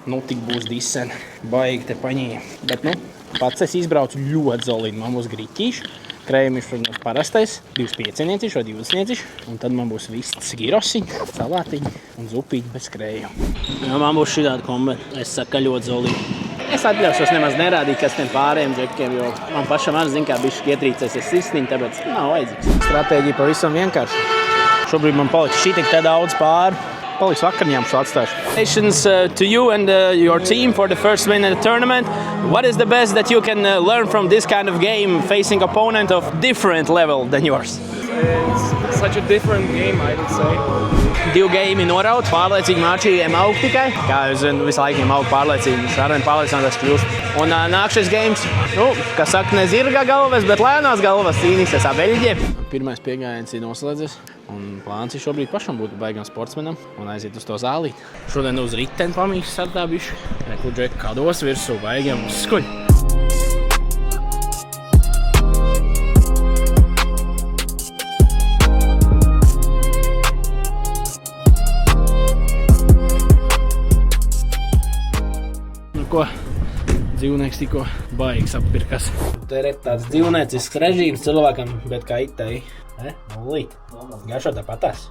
Nu, tik būs disen. Baigi te paņīja. Bet, nu, pats es izbraucu ļoti zolīti. Man būs griķīši, krējumiši, protams, parastais, 25 vai 20. Un tad man būs vists girosiņš, salātiņi un zupīņi bez krēju. Jā, man būs šitāda kombe. Es saku, ka ļoti zolīti. Es atļaušos nemaz nerādīt, kas tiem pārējiem džekiem, jo man pašam arī zin, kā bišķi ietrīcēs sirsniņi, tāpēc nav vajadzīgs. Stratēģija pavisam vienkārši. Šobrīd man paliks šī tik te daudz pāri. Paliks vakarņām šo atstāšu. Congratulations to you and your team for the first win in the tournament. What is the best that you can learn from this kind of game, facing opponent of different level than yours? It's such a different game, I would say. 2 game noraut, pārliecīgi māčījiem aug tikai. Kā jūs zināt, visu laikiem aug pārliecīgi, arvien pārliecinātās kļūst. Un nākšais games, nu, kā saka, ne zirga galvas, bet lēnās galvas cīnīsies abeļģie. Pirmais piegājiens ir noslēdzies, un plāns ir šobrīd pašam būt baigam sportsmenam un aiziet uz to zālīt. Šodien uz riteni pamīšas ar tā bišu. Kur džeki kādos virsū baigam uzskuļ. Ko dzīvnieks tikko baigs appirkas. Te ir tāds dzīvniecisks režīms cilvēkam, bet kā itei. Nulīt. Garšo tāpatās.